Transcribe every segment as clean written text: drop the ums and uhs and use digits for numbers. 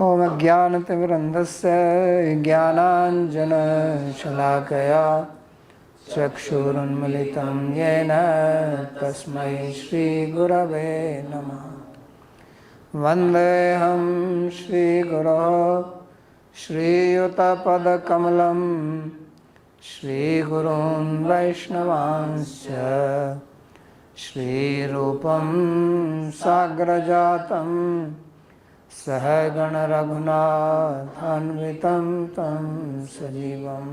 ॐ अज्ञानतिमिरन्धस्य ज्ञानाञ्जनशलाकया चक्षुरुन्मिलितं येन तस्मै श्रीगुरवे नमः। वन्देऽहं श्रीगुरोः श्रीयुतपदकमलं श्रीगुरून् वैष्णवांश्च श्रीरूपं साग्रजातं सहगणरघुनाथान्वितं तं सजीवं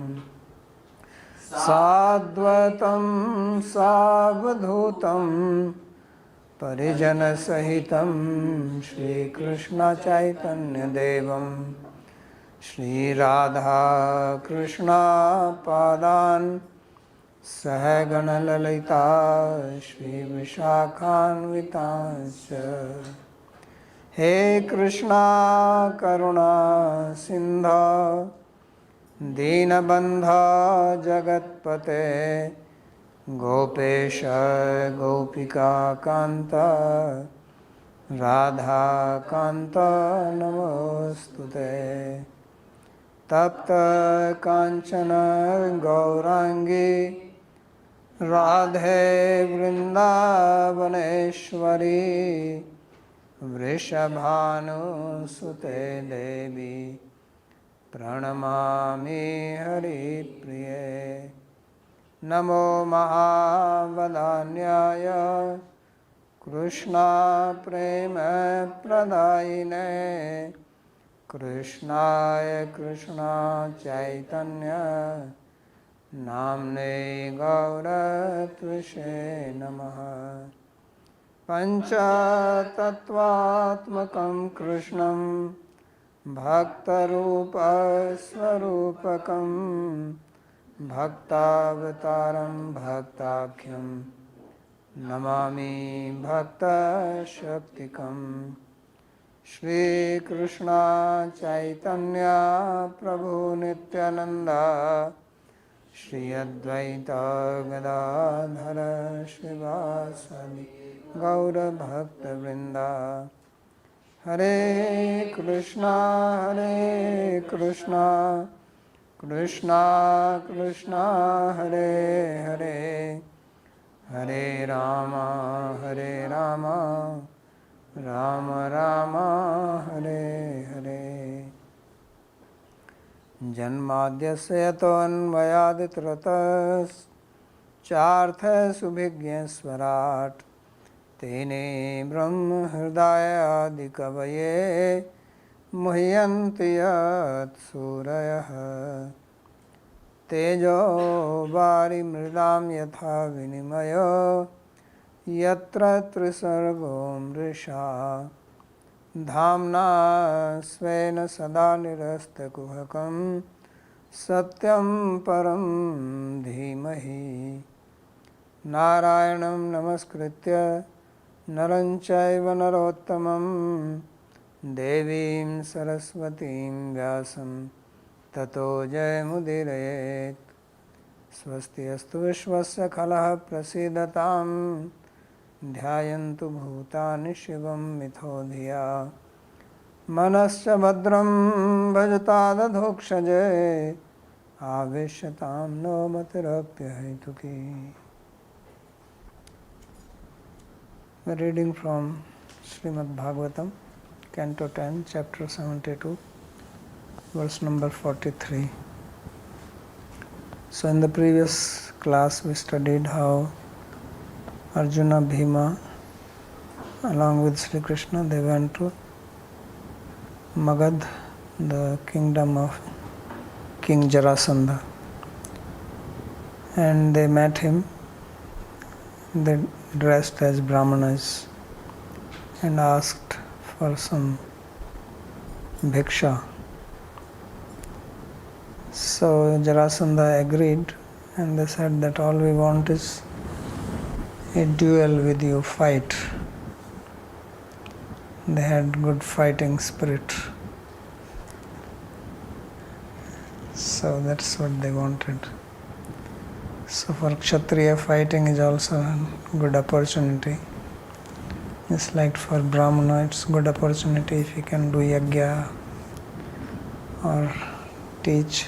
साद्वैतं सावधूतं परिजनसहितं श्रीकृष्णचैतन्यदेवं श्रीराधाकृष्णपादान् सहगणललिता श्रीविशाखान्वितांश्च। हे कृष्णा करुणा सिन्धो दीनबन्धो जगत्पते गोपेश गोपिकान्त राधाकान्त नमोस्तुते। तप्त कांचन गौरांगी राधे वृंदावनेश्वरी वृषभानुसुते देवी प्रणमामि हरिप्रिये। नमो महावदान्याय कृष्णा प्रेम प्रदायिने कृष्णाय कृष्णा चैतन्य नाम्ने गौरत्विषे नमः। पंचतत्वात्मकं कृष्णं भक्तरूपस्वरूपकं भक्तावतारं भक्ताख्यं नमामि भक्तशक्तिकम्। श्री कृष्णा चैतन्य प्रभु नित्यानंद श्री अद्वैत गदाधर श्रीवासदि गौर भक्त वृंदा। हरे कृष्णा कृष्णा कृष्णा हरे हरे हरे राम राम राम हरे हरे। जन्माद्यस्य यतोऽन्वयादितरतश्चार्थसुभिज्ञस्वराट् तेने ब्रह्महृदयादिकवये मुह्यन्ति यत्सूरयः। तेजो वारिमृदां यथा विनिमयो यत्र त्रिसर्गो मृषा धाम्ना स्वेन सदा निरस्तकुहकं सत्यं परं धीमहि। नारायणं नमस्कृत्य नरं चैव नरोत्तमं देवीं सरस्वतीं व्यासं ततो जयमुदीरयेत्। स्वस्ति अस्तु विश्वस्य खलः प्रसीदतां ध्यायन्तु भूतानि शिवं मिथो धिया। मनश्च भद्रं भजतादधोक्षजे आवेश्यतां no मतिरप्यहैतुकी। Reading from Śrīmad-Bhāgavatam, Canto 10, Chapter 72, verse number 43. So in the previous class we studied how Arjuna, Bhima along with Sri Krishna they went to Magad, the kingdom of King Jarasandha, and they met him. They dressed as Brahmanas and asked for some bhiksha. So Jarasandha agreed, and they said that all we want is a duel with you, fight. They had good fighting spirit. So that's what they wanted. So for Kshatriya, fighting is also a good opportunity. Just like for Brahmana, it's good opportunity if you can do yajna, or teach.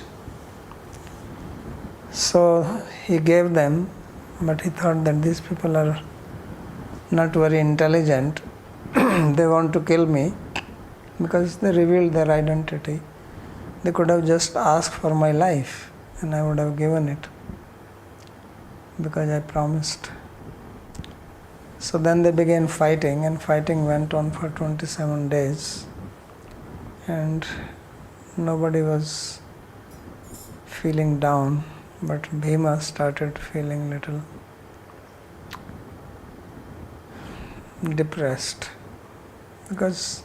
So he gave them, but he thought that these people are not very intelligent. They want to kill me because they revealed their identity. They could have just asked for my life and I would have given it because I promised. So then they began fighting, and fighting went on for 27 days, and nobody was feeling down, but Bhima started feeling little depressed because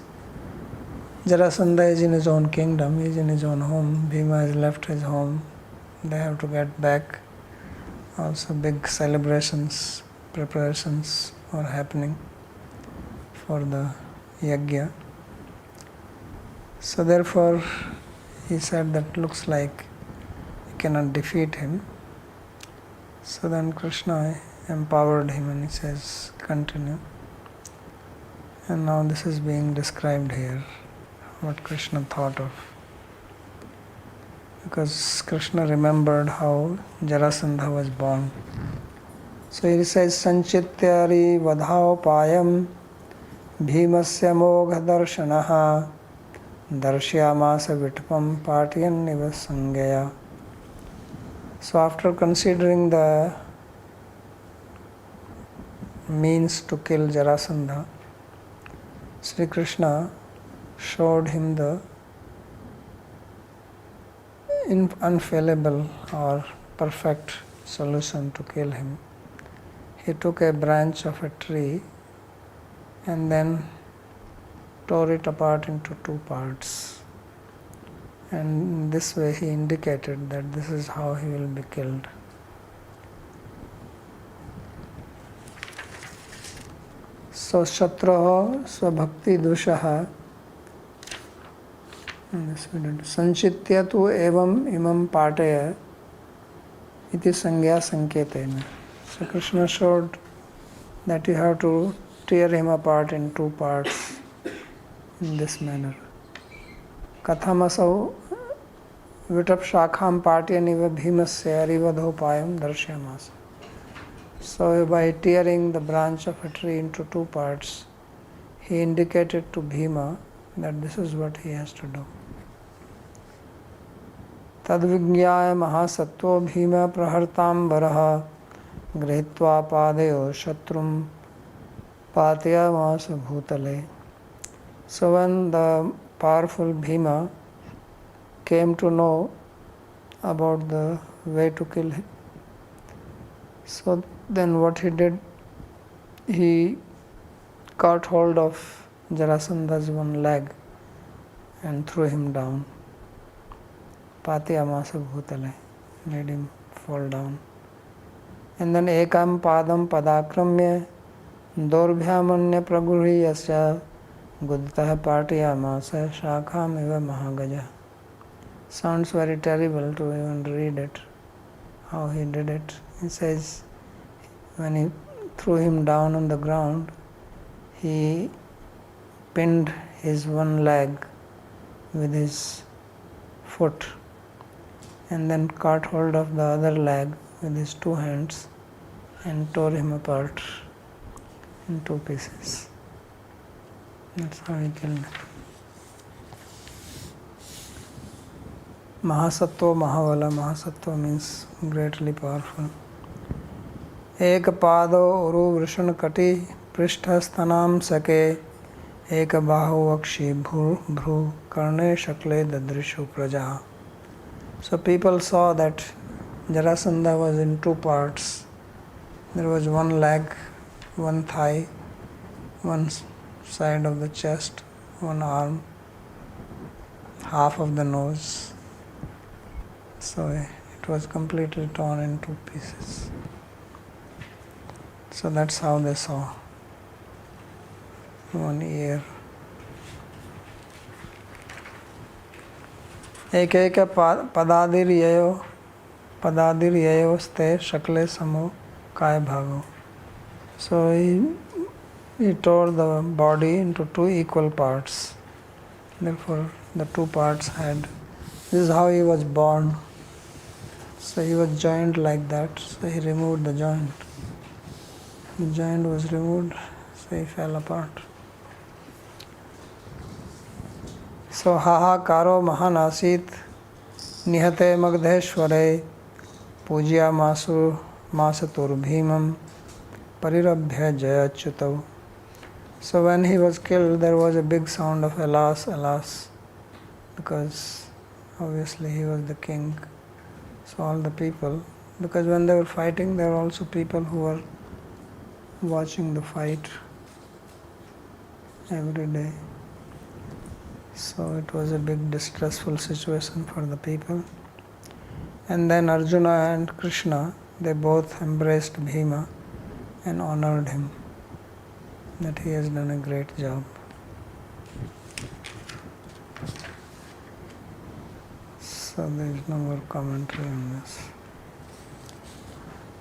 Jarasandha is in his own kingdom, he is in his own home. Bhima has left his home, they have to get back. Also big celebrations, preparations are happening for the yajna. So therefore he said that looks like you cannot defeat him. So then Krishna empowered him and he says, continue. And now this is being described here, what Krishna thought of. Because Krishna remembered how Jarasandha was born. So he says, Sanchityari vadhaupayam bhimasya mogha darshanaha darshyamasa vitpam patiyan nivasangaya. So after considering the means to kill Jarasandha, Sri Krishna showed him the unfailable or perfect solution to kill him. He took a branch of a tree and then tore it apart into two parts. And this way he indicated that this is how he will be killed. So Shatraha Svabhakti Dushaha Sanchitya tu evam imam pataya iti sangya sanketena. So Krishna showed that you have to tear him apart in two parts in this manner. Kathamasau vitap shakham patiyaniva bhimasya arivadhopayam darshyamasa. So by tearing the branch of a tree into two parts, he indicated to Bhima that this is what he has to do. Tadvigyaya mahasattva bhima prahartam varaha grihitva padayo shatrum patiyamasa bhutale. So when the powerful Bhima came to know about the way to kill him, so then what he did, he caught hold of Jarasandha's one leg and threw him down. Patiyamasa bhutale, made him fall down. And then ekam padam padakramya dorbhyamanya pragurhiyasya gudtah patiyamasa shakham eva mahagaja. Sounds very terrible to even read it, how he did it. He says, when he threw him down on the ground, he pinned his one leg with his foot and then caught hold of the other leg with his two hands and tore him apart in two pieces. That's how he killed him. Mahasattva Mahavala. Mahasattva means greatly powerful. Ek pado uru vrishun kati prishtha stanam sake ek bahu akshi bhru karne shakle dadrishu praja. So people saw that Jarasandha was in two parts. There was one leg, one thigh, one side of the chest, one arm, half of the nose. So it was completely torn in two pieces. So that's how they saw. One ear. Ekeka padadir yayo ste shakle samo kaya bhago. So he tore the body into two equal parts. Therefore, the two parts had This is how he was born. So he was joined like that, so he removed the joint. The joint was removed, so he fell apart. So Hahakaro Mahanasit Nihate Magdheshware Pujya Masatur Bhimam Parirabhya Jayachutav. So when he was killed, there was a big sound of alas, alas, because obviously he was the king. So all the people, because when they were fighting, there were also people who were watching the fight every day. So it was a big distressful situation for the people. And then Arjuna and Krishna, they both embraced Bhima and honored him, that he has done a great job. So there is no more commentary on this.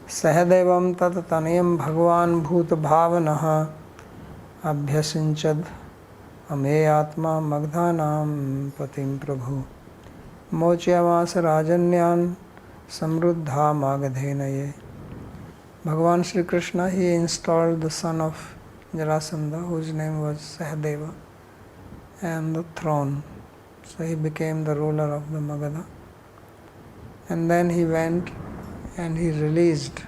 Sahadevam tat tanayam bhagwan bhut bhavanaha abhyasinchad ameyatma magdhanam patim prabhu mochyamas rajanyan samruddha magadhenaye. Bhagavan Sri Krishna, he installed the son of Jarasandha, whose name was Sahadeva, and the throne. So he became the ruler of the Magadha. And then he went and he released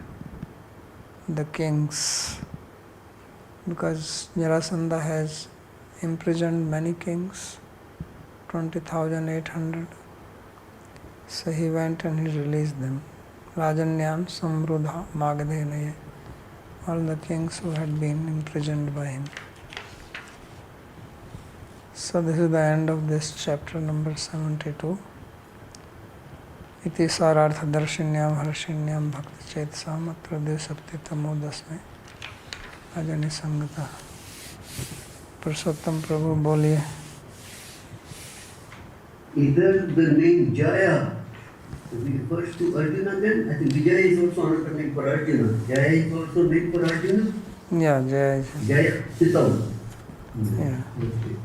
the kings, because Jarasandha has imprisoned many kings, 20,800. So he went and he released them. Rajanyan Samruddha Magadhenaye, all the kings who had been imprisoned by him. So this is the end of this chapter number 72. Iti sarartha darshinyam harshinyam bhakti chetsam atra devsapti tamo dasme ajani sangata. Purushottam Prabhu boliye. Either the name Jaya refers to Arjuna, then I think Vijaya is also another name for Arjuna. Jaya is also name for Arjuna? Yeah, Jaya. Jaya, Sitam. Yeah. Okay.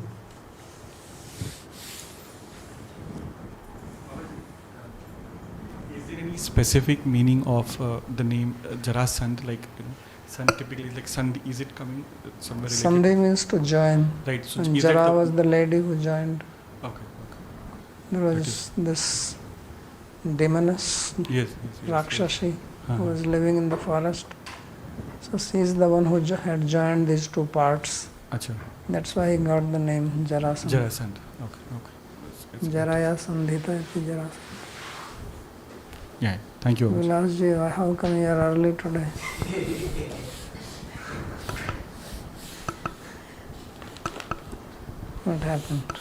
Is there any specific meaning of the name Jarasandha? Like, sun typically, like Sandhi, is it coming somewhere related? Sandhi means to join. Right. So And is that Jara was the lady who joined. Okay. There was this demoness, Yes. Rakshashi, Uh-huh. who was living in the forest. So she is the one who had joined these two parts. Acha. That's why he got the name Jarasandha. Jarasandha. Okay. It's Jaraya Sandhita iti Jarasandha. Yeah. Thank you. Vilasji, how come you are early today? What happened?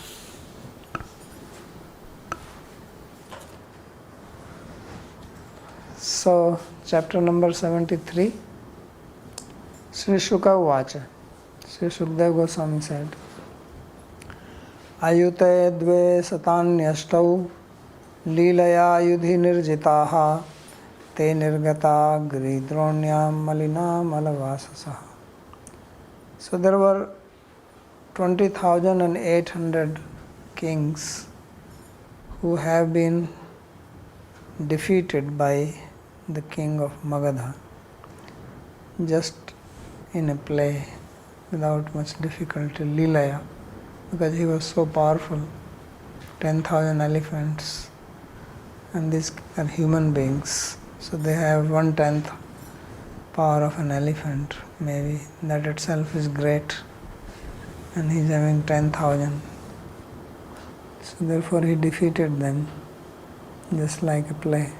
So, chapter number 73, Sri Shuka Uvacha. Sri Shukdev Goswami said, Ayute dve satanyashtau Leelaya yudhi nirjitaha te nirgata gridronyam malina malavasasaha. So there were 20,800 kings who have been defeated by the king of Magadha just in a play without much difficulty, Leelaya, because he was so powerful. 10,000 elephants, and these are human beings, so they have 1/10 power of an elephant, maybe. That itself is great, and he's having 10,000. So therefore he defeated them just like a play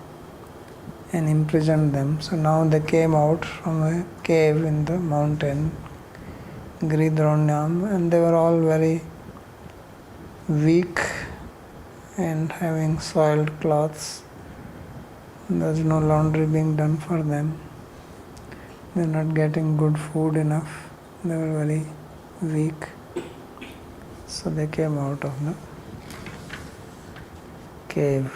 and imprisoned them. So now they came out from a cave in the mountain, Gridronyam, and they were all very weak and having soiled clothes. There's no laundry being done for them. They're not getting good food enough. They were very weak. So they came out of the cave.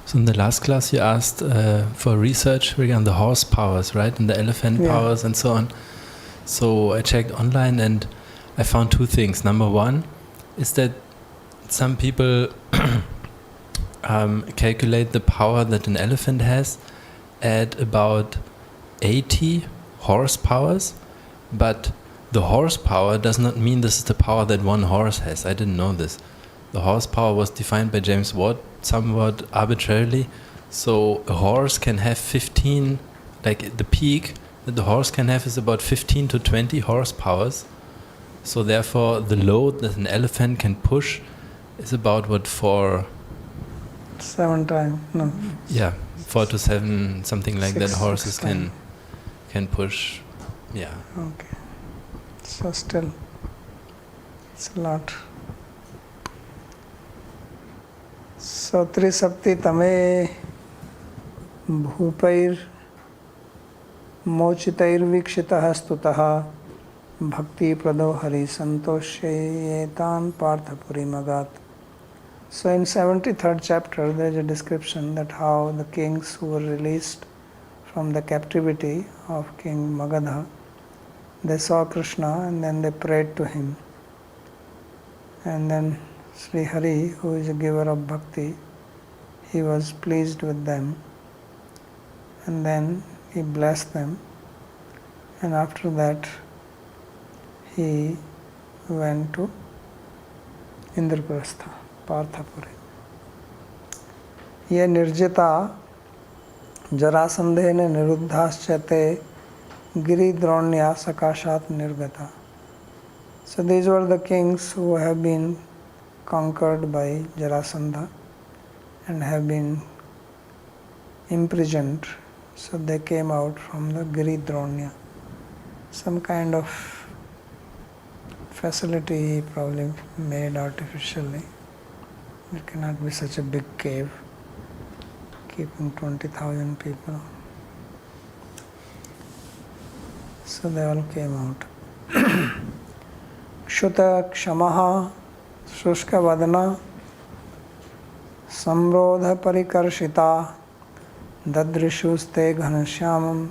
So in the last class you asked for research regarding the horse powers, right? And the elephant powers and so on. So I checked online and I found two things. Number one is that some people calculate the power that an elephant has at about 80 horsepowers, but the horsepower does not mean this is the power that one horse has. I didn't know this. The horsepower was defined by James Watt somewhat arbitrarily. So a horse can have 15, like the peak that the horse can have is about 15 to 20 horsepowers. So therefore the load that an elephant can push is about what, 4 to 7, something like that horses can push. Yeah. Okay. So still, it's a lot. So Trisapti tame bhupair mochitair vikshitah stutah bhakti prado hari santosheyetan parthapuri magat. So in 73rd chapter there is a description that how the kings who were released from the captivity of King Magadha, they saw Krishna and then they prayed to him. And then Sri Hari, who is a giver of bhakti, he was pleased with them. And then he blessed them. And after that, he went to Indraprastha, Parthapuri. Ye nirjita jarasandhena niruddhaschate giridronya sakashat nirgata. So these were the kings who have been conquered by Jarasandha and have been imprisoned. So they came out from the Giridronya. Some kind of facility he probably made artificially. There cannot be such a big cave keeping 20,000 people. So they all came out. Kshuta Kshamaha Shushka Vadana Samrodha Parikarshita Dadrishuste Ghanashyamam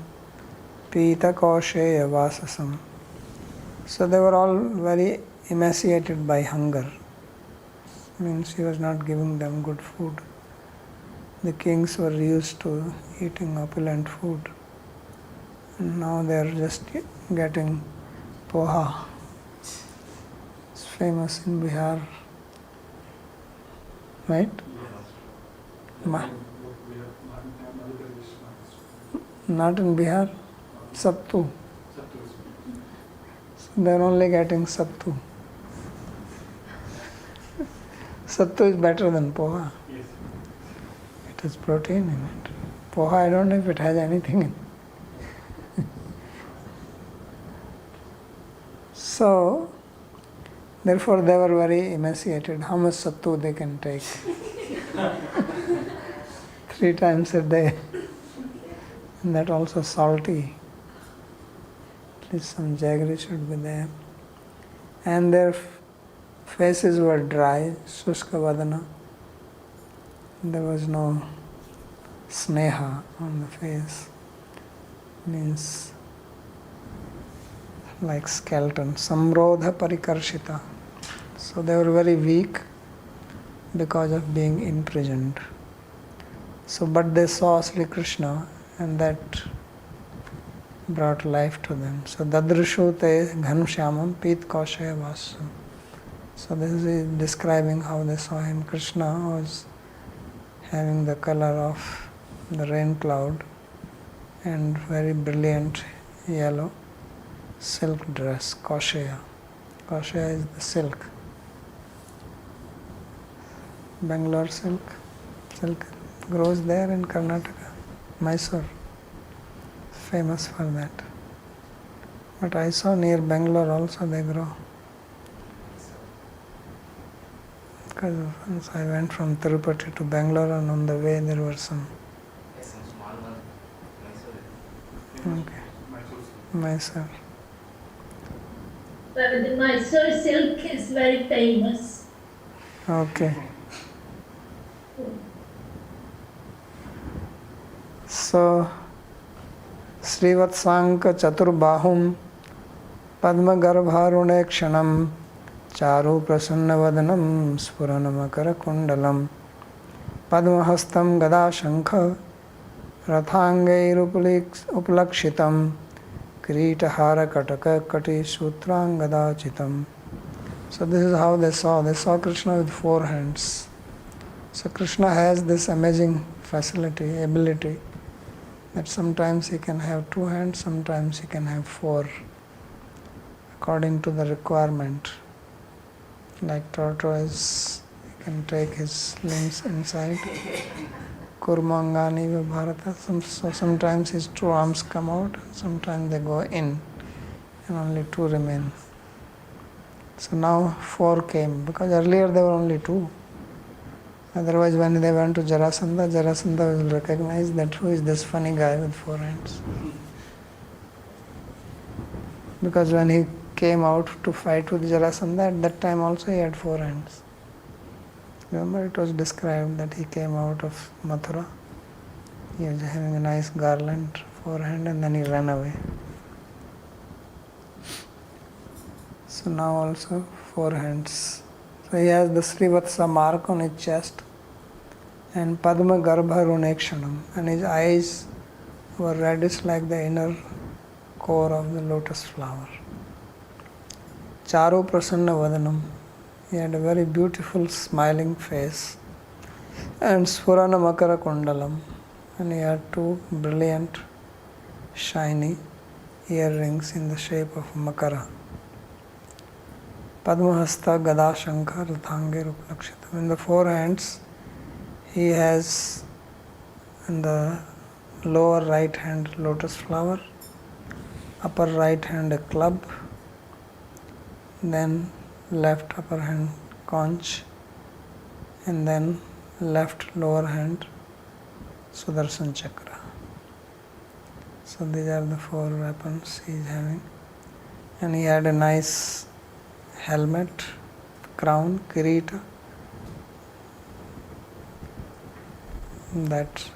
Pita Kausheya Vasasam. So they were all very emaciated by hunger. Means he was not giving them good food. The kings were used to eating opulent food. And now they are just getting poha. It's famous in Bihar. Right? Not in Bihar. Sattu. So they are only getting sattu. Sattu is better than poha. It has protein in it. Poha, I don't know if it has anything in it. So, therefore they were very emaciated. How much sattu they can take? 3 times a day. And that also salty. At least some jaggery should be there. And their faces were dry, Shushka Vadana. There was no sneha on the face. Means like skeleton. Samrodha Parikarshita. So they were very weak because of being imprisoned. So, but they saw Sri Krishna and that brought life to them. So, Dadrishu te Ghanashyamam Pit Kaushaya Vasam. So, this is describing how they saw him. Krishna was having the color of the rain cloud and very brilliant yellow silk dress, Kaushaya. Kaushaya is the silk. Bangalore silk. Silk grows there in Karnataka, Mysore. Famous for that. But I saw near Bangalore also they grow. Because once I went from Tirupati to Bangalore and on the way there were some. Okay. Mysore. But the Mysore silk is very famous. Okay. So, Srivatsanka Chaturbahum Padmagarbharune kshanam charu prasannavadhanam sfurannamakara kundalam Padmahastam gada shankha rathangairuplakshitam Kiritahara kataka kati sutrangada chitam. So this is how they saw. They saw Krishna with 4 hands. So Krishna has this amazing facility, ability, that sometimes he can have 2 hands, sometimes he can have 4, according to the requirement. Like tortoise, he can take his limbs inside. Kurmangani Bharata. So sometimes his 2 arms come out, sometimes they go in, and only 2 remain. So now 4 came, because earlier there were only 2. Otherwise, when they went to Jarasandha will recognize that who is this funny guy with 4 hands. Because when he came out to fight with Jarasandha, at that time also he had 4 hands. Remember, it was described that he came out of Mathura. He was having a nice garland, 4 hands, and then he ran away. So now also 4 hands. So he has the Srivatsa mark on his chest and Padma Garbha Runekshanam, and his eyes were reddish like the inner core of the lotus flower. Charu Prasanna Vadanam, he had a very beautiful smiling face, and Sfurana Makara Kundalam, and he had 2 brilliant shiny earrings in the shape of Makara. Padmahasta Gada Shankar Rathange Ruplakshitam. In the 4 hands, he has in the lower right hand lotus flower, upper right hand a club, then left upper hand conch, and then left lower hand Sudarshan Chakra. So these are the 4 weapons he is having. And he had a nice helmet, crown, kirita, that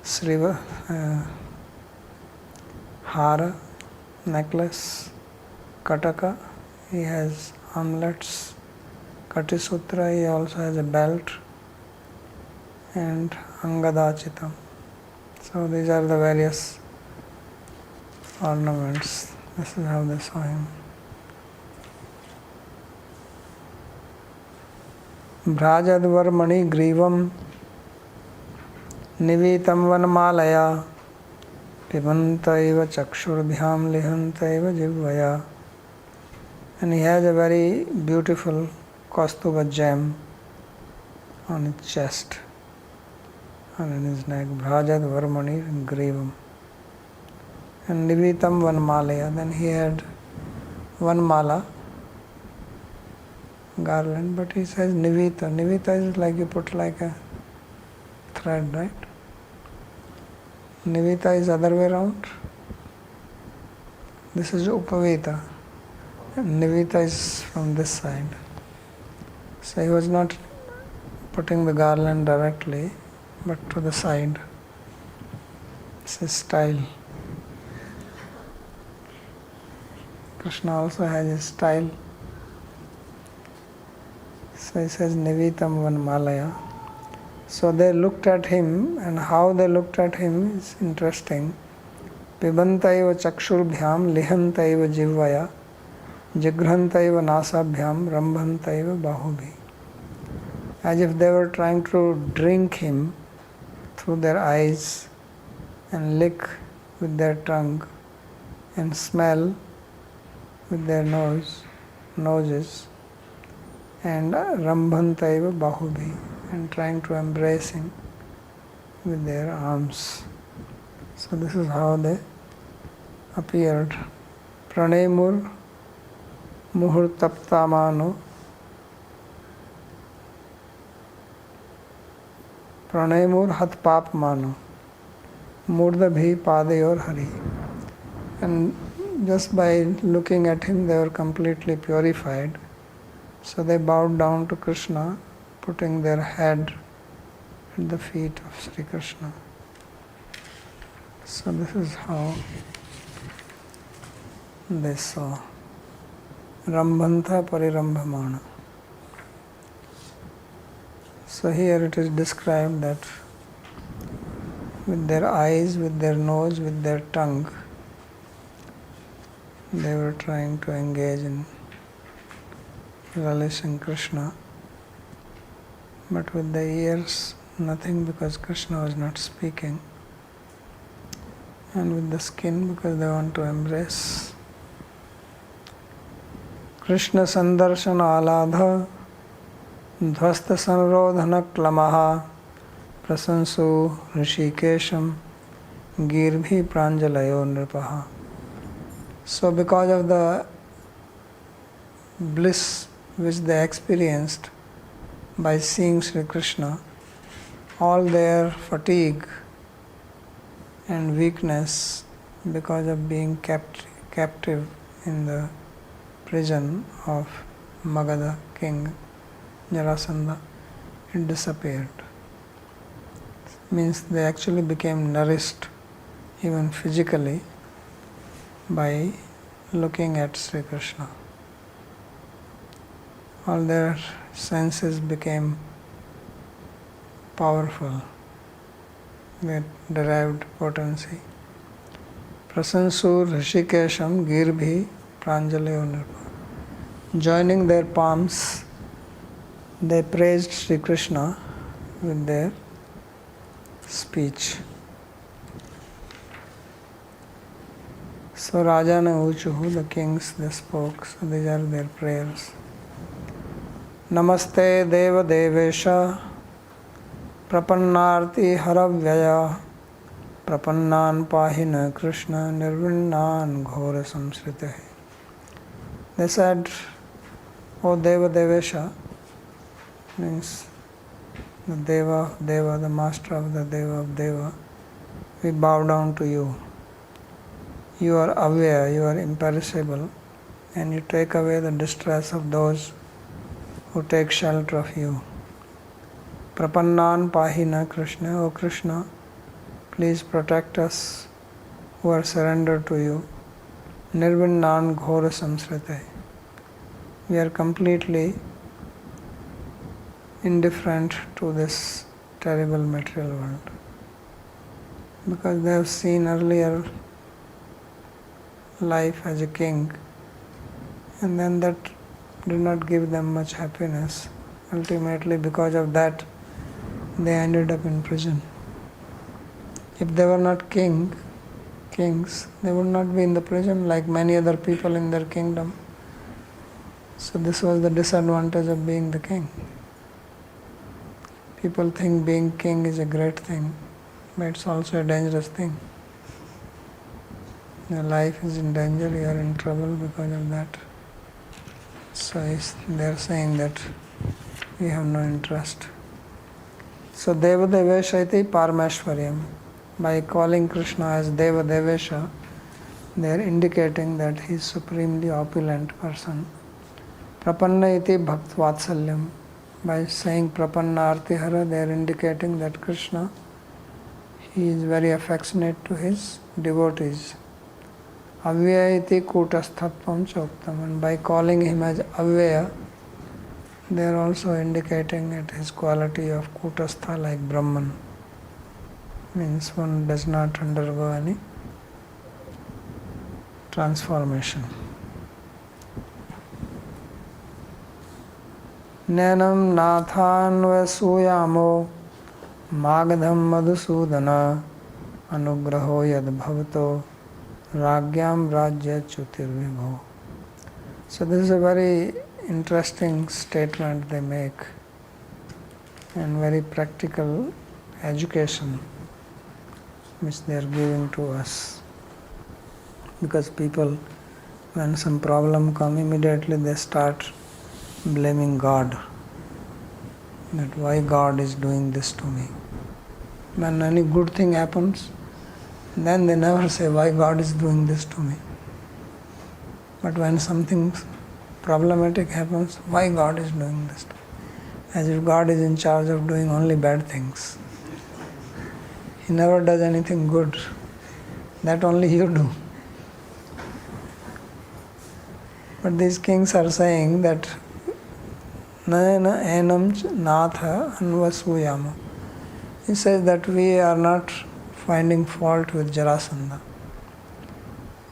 Sriva, Hara, necklace, Kataka, he has armlets, Katisutra, he also has a belt, and Angadachitam. So these are the various ornaments. This is how they saw him. Bhrajadvarmani Grivam Nivitam Vanmalaya Pibantaiva Chakshurabhyam Lihantaiva Jivvaya. And he has a very beautiful Kaustuva gem on his chest and in his neck. Bhrajadvarmani Grivam. And Nivitam Vanmalaya. Then he had 1 mala garland, but he says Nivita. Nivita is like you put like a thread, right? Nivita is other way around. This is Upavita. And Nivita is from this side. So he was not putting the garland directly, but to the side. It's his style. Krishna also has his style. So he says Nivitam Vanmalaya. So they looked at him, and how they looked at him is interesting. Pibantaiva Chakshurabhyam Lihantaiva Jivvaya Jigrhantaiva Nasabhyam Rambhantaiva Bahubhi. As if they were trying to drink him through their eyes and lick with their tongue and smell with their noses, and Rambhantaiva Bahubhi, and trying to embrace him with their arms. So this is how they appeared. Pranemur Muhurtaptamano Pranemur Hatpapmano Murdabhi Padayor Hari. And just by looking at him, they were completely purified. So they bowed down to Krishna, putting their head at the feet of Sri Krishna. So this is how they saw. Rambhanta parirambhamana. So here it is described that with their eyes, with their nose, with their tongue, they were trying to engage in relishing Krishna, but with the ears, nothing, because Krishna was not speaking, and with the skin, because they want to embrace. Krishna sandarshana aladha dhvasta sanrodhana klamaha prasansu rishikesham girbhi pranjalayo nripaha. So because of the bliss which they experienced by seeing Sri Krishna, all their fatigue and weakness because of being captive in the prison of Magadha king Jarasandha, it disappeared. Means they actually became nourished even physically by looking at Sri Krishna. All their senses became powerful. They derived potency. Prasansu Rishikesham Girbhi Pranjalayo Nirpa. Joining their palms, they praised Sri Krishna with their speech. So Rajana Uchuhu, the kings, they spoke. So these are their prayers. Namaste Deva Devesha Prapannarti Haravyaya Prapannan Pahina Krishna Nirvinnan Ghora Samsrite. They said, O Deva Devesha, means the Deva, the master of the Deva of Deva, we bow down to you. You are aware, you are imperishable, and you take away the distress of those who take shelter of you. Prapannan Pahina Krishna, O Krishna, please protect us who are surrendered to you. Nirvinnan Ghora Samsrite. We are completely indifferent to this terrible material world, because they have seen earlier life as a king, and then that did not give them much happiness. Ultimately, because of that, they ended up in prison. If they were not kings, they would not be in the prison like many other people in their kingdom. So this was the disadvantage of being the king. People think being king is a great thing, but it's also a dangerous thing. Your life is in danger, you are in trouble because of that. So they are saying that we have no interest. So Deva Devesha iti Parameshwaryam. By calling Krishna as Deva Devesha, they are indicating that he is supremely opulent person. Prapanna iti Bhaktvatsalyam. By saying Prapanna Artihara, they are indicating that Krishna, he is very affectionate to his devotees. Avyaya iti Kutasthatvam Choktam. And by calling him as Avyaya, they are also indicating that his quality of Kutastha, like Brahman. Means one does not undergo any transformation. Nenam Nathan Vasuyamo Magadham Madhusudana Anugraho Yad Bhavato Ragyam Rajya Chutirvibho. So this is a very interesting statement they make, and very practical education which they are giving to us. Because people, when some problem come, immediately they start blaming God, that why God is doing this to me. When any good thing happens, then they never say why God is doing this to me. But when something problematic happens, why God is doing this to me? As if God is in charge of doing only bad things. He never does anything good. That only you do. But these kings are saying that Nayana enam natha anvasuyama. He says that we are not finding fault with Jarasandha.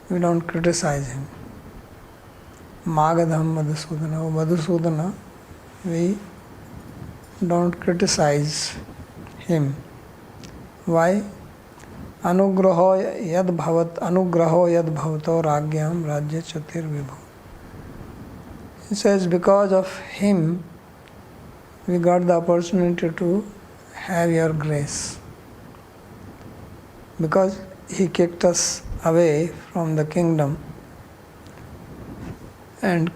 We don't criticize him. Magadham Madhusudana. O Madhusudana, we don't criticize him. Why? Anugraho yad bhavato ragyam rajya chatir vibhu. He says because of him we got the opportunity to have your grace. Because he kicked us away from the kingdom and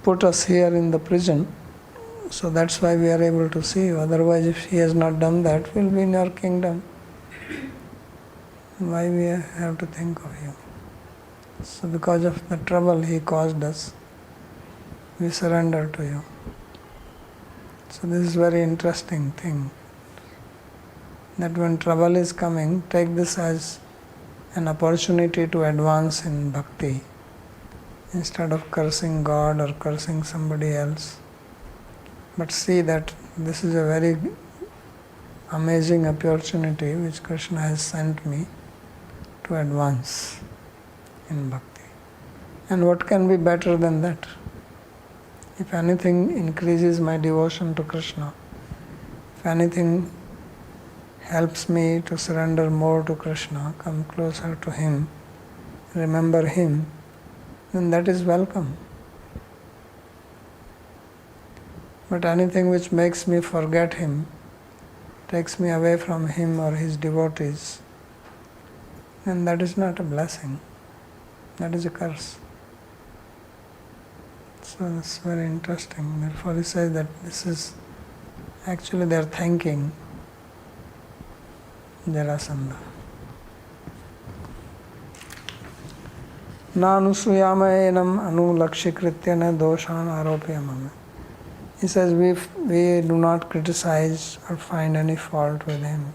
put us here in the prison. So that's why we are able to see you. Otherwise, if he has not done that, we'll be in your kingdom. Why we have to think of you? So because of the trouble he caused us, we surrender to you. So this is very interesting thing. That when trouble is coming, take this as an opportunity to advance in bhakti. Instead of cursing God or cursing somebody else. But see that this is a very amazing opportunity which Krishna has sent me to advance in bhakti. And what can be better than that? If anything increases my devotion to Krishna, if anything helps me to surrender more to Krishna, come closer to him, remember him, then that is welcome. But anything which makes me forget him, takes me away from him or his devotees, then that is not a blessing. That is a curse. So it's very interesting. Therefore he says that this is actually they are thanking Jarasandha. Nanusuyama enam anulakshikritya na doshan aropyamame. He says we do not criticize or find any fault with him.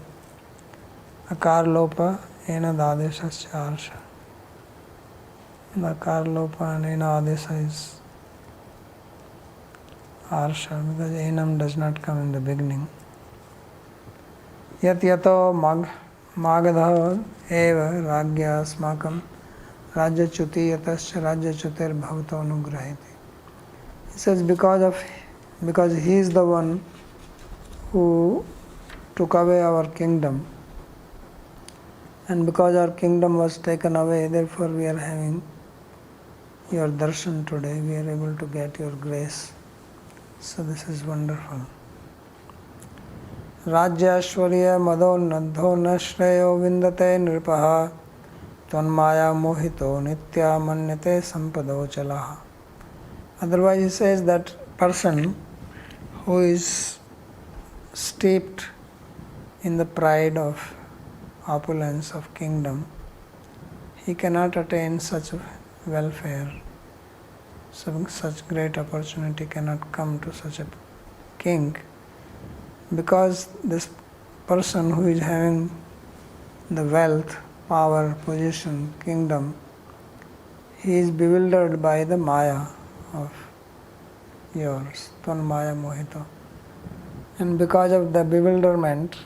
Akar lopa ena dadeshasya arsha. The akar lopa and ena adesha is arsha because enam does not come in the beginning. Yat yato magadha eva ragya asmakam rajya chuti yatasya rajya chutir bhavato anugrahiti. He says because he is the one who took away our kingdom, and because our kingdom was taken away, therefore we are having your darshan today, we are able to get your grace. So this is wonderful. Rajya Ashwarya Madho Nadho Nashrayo Vindate Nripaha Tvanmaya Mohito Nitya Manyate Sampado Chalaha. Otherwise he says that person who is steeped in the pride of opulence of kingdom, he cannot attain such welfare. Such great opportunity cannot come to such a king, because this person who is having the wealth, power, position, kingdom, he is bewildered by the maya of yours, Tvan Maya Mohito. And because of the bewilderment,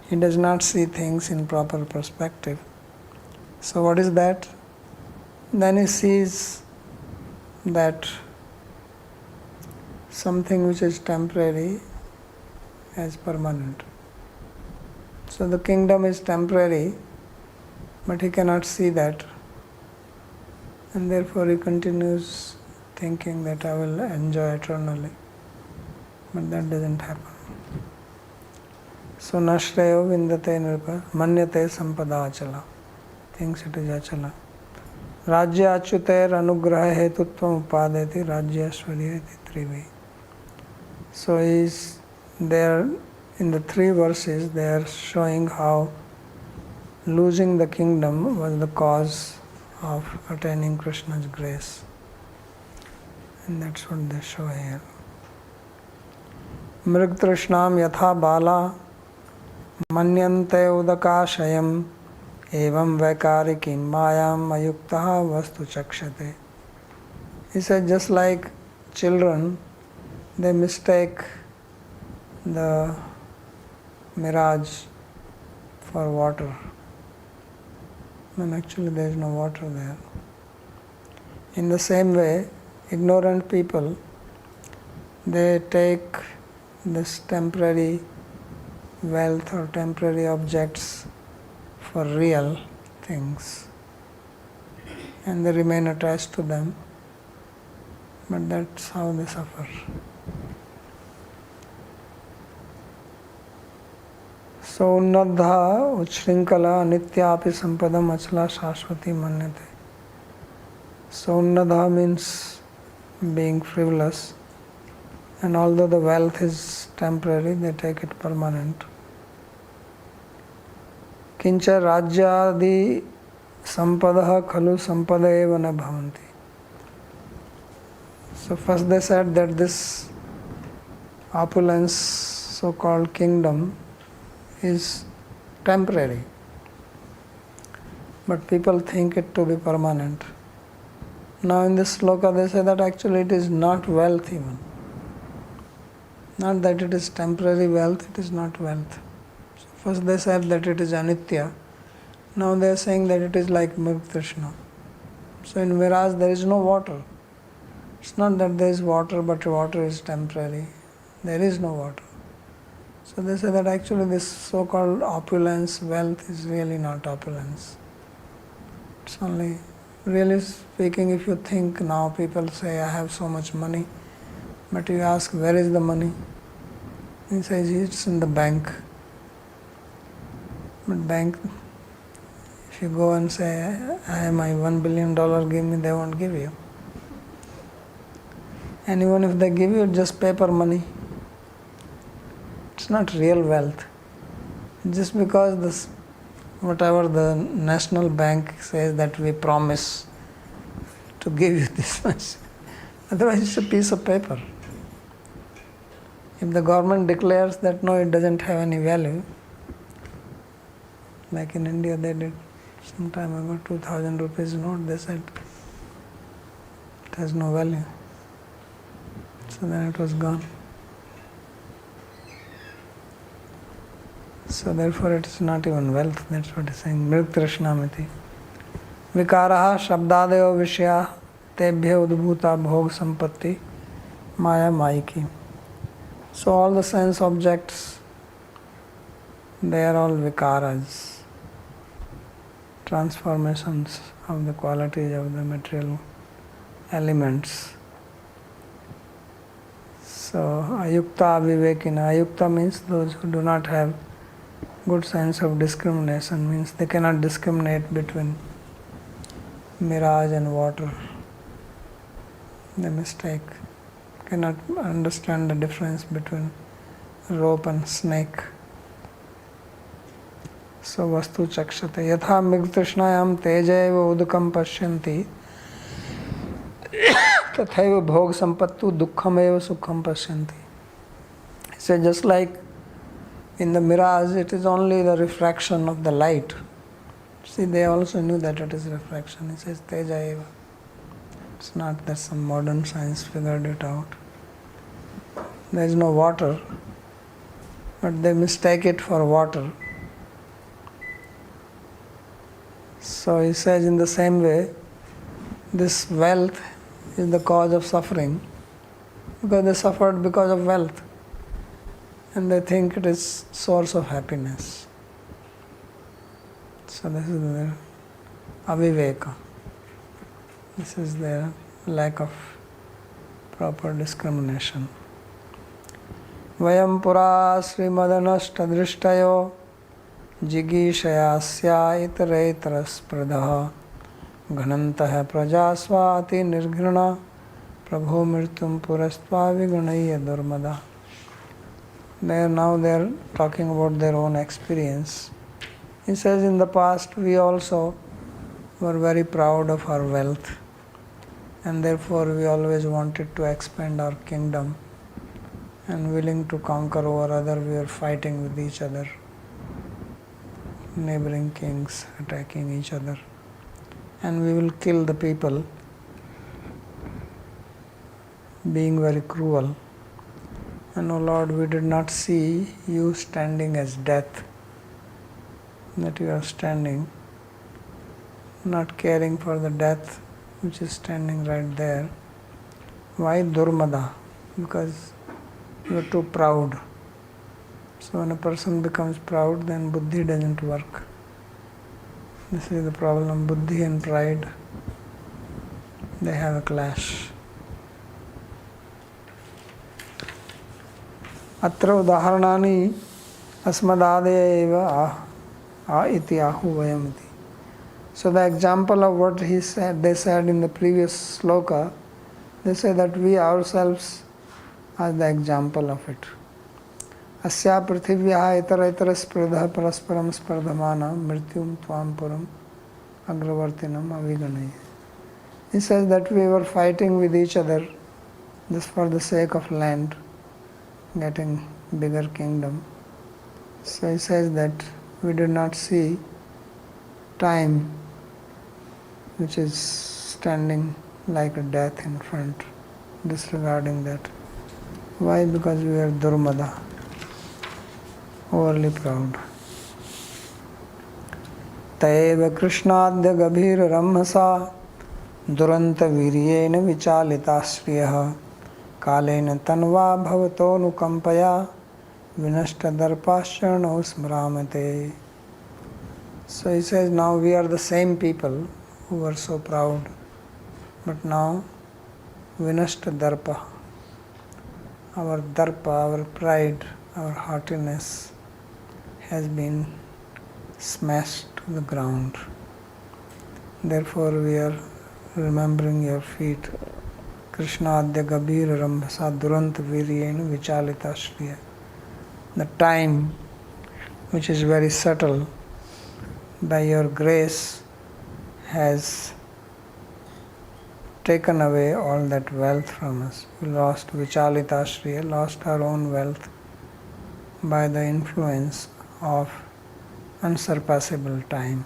he does not see things in proper perspective. So what is that? Then he sees that something which is temporary as permanent. So the kingdom is temporary, but he cannot see that. And therefore he continues thinking that I will enjoy eternally. But that doesn't happen. So nashrayo vindate nripa manyate sampada achala. Thinks it is achala. Rajya achyutair anugraha hetutvam upadeti rajya ashwaryeti trivi. So he is there in the 3 verses, they are showing how losing the kingdom was the cause of attaining Krishna's grace. And that's what they show here. Mrig trishnam yatha bala manyante udakashayam evam vaikarikim mayam ayuktaha vastu chakshate. He said just like children, they mistake the mirage for water, when actually there is no water there. In the same way, ignorant people, they take this temporary wealth or temporary objects for real things, and they remain attached to them, but that's how they suffer. So unnadha uchrinkala nityapi sampadam achla shashvati manyate. So unnadha means being frivolous, and although the wealth is temporary, they take it permanent. Kincha rajyadi sampadaha khalu sampada eva na bhavanti. So first they said that this opulence, so-called kingdom, is temporary, but people think it to be permanent. Now in this sloka they say that actually it is not wealth even. Not that it is temporary wealth, it is not wealth. So first they said that it is anitya. Now they are saying that it is like Mrga-trishna. So in Mirage there is no water. It's not that there is water, but water is temporary. There is no water. So they say that actually this so-called opulence, wealth is really not opulence. It's only, really speaking, if you think now, people say I have so much money, but you ask where is the money? He says it's in the bank. But bank, if you go and say I have my $1 billion, give me, they won't give you. And even if they give you, just paper money. It's not real wealth. Just because this, whatever the national bank says that we promise to give you this much, otherwise it's a piece of paper. If the government declares that no, it doesn't have any value, like in India they did some time ago, 2000 rupees note, they said it has no value. So then it was gone. So therefore it is not even wealth, that's what he is saying. Mrga-trishna-miti. Vikaraha shabdadeyo vishya tebhya udbhuta bhog sampatti maya mayiki. So all the sense objects, they are all vikaras, transformations of the qualities of the material elements. So ayukta avivekina. Ayukta means those who do not have good sense of discrimination, means they cannot discriminate between mirage and water. They mistake, cannot understand the difference between rope and snake. So vastu chakshate yatha mrga-trishnayam tejaiva udukam pashyanti tathaiva bhog sampattu dukkham eva sukham pashyanti. So just like in the mirage, it is only the refraction of the light. See, they also knew that it is refraction. It says teja eva. It's not that some modern science figured it out. There is no water, but they mistake it for water. So he says in the same way, this wealth is the cause of suffering, because they suffered because of wealth, and they think it is source of happiness. So this is their aviveka. This is their lack of proper discrimination. Vayam pura srimadanashtadrishtayo jigishayasya itaretaraspradha ghanantah prajasvati nirghana prabho mrityum purastva vigunaya durmada. They are talking about their own experience. He says in the past we also were very proud of our wealth, and therefore we always wanted to expand our kingdom and willing to conquer over other. We were fighting with each other, neighboring kings attacking each other, and we will kill the people being very cruel. And O Lord, we did not see you standing as death, that you are standing, not caring for the death which is standing right there. Why Durmada? Because you are too proud. So when a person becomes proud, then buddhi doesn't work. This is the problem. Buddhi and pride, they have a clash. Atra udaharanani asmadadaya eva a iti ahu vayamiti. So the example of what they said in the previous sloka, they say that we ourselves are the example of it. Asya prithivya itara itara spradha parasparam spardhamana mrityum tvam puram agravartinam aviganaya. He says that we were fighting with each other just for the sake of land, getting bigger kingdom. So he says that we did not see time, which is standing like a death in front, disregarding that. Why? Because we are Durmada, overly proud. Taeva Krishnadya Gabhir Ramhasa Duranta Viryena Vichalita Sriyaha Kalena Tanva Bhavato Nukampaya Vinashta Darpasharno Smramate. So he says, now we are the same people who were so proud, but now Vinashta Darpa, our darpa, our pride, our haughtiness has been smashed to the ground. Therefore we are remembering your feet. Krishna Adya Gabir Rambhasa Durant Viryena Vichalita Shriya. The time, which is very subtle, by your grace has taken away all that wealth from us. We lost Vichalita Shriya, lost our own wealth by the influence of unsurpassable time.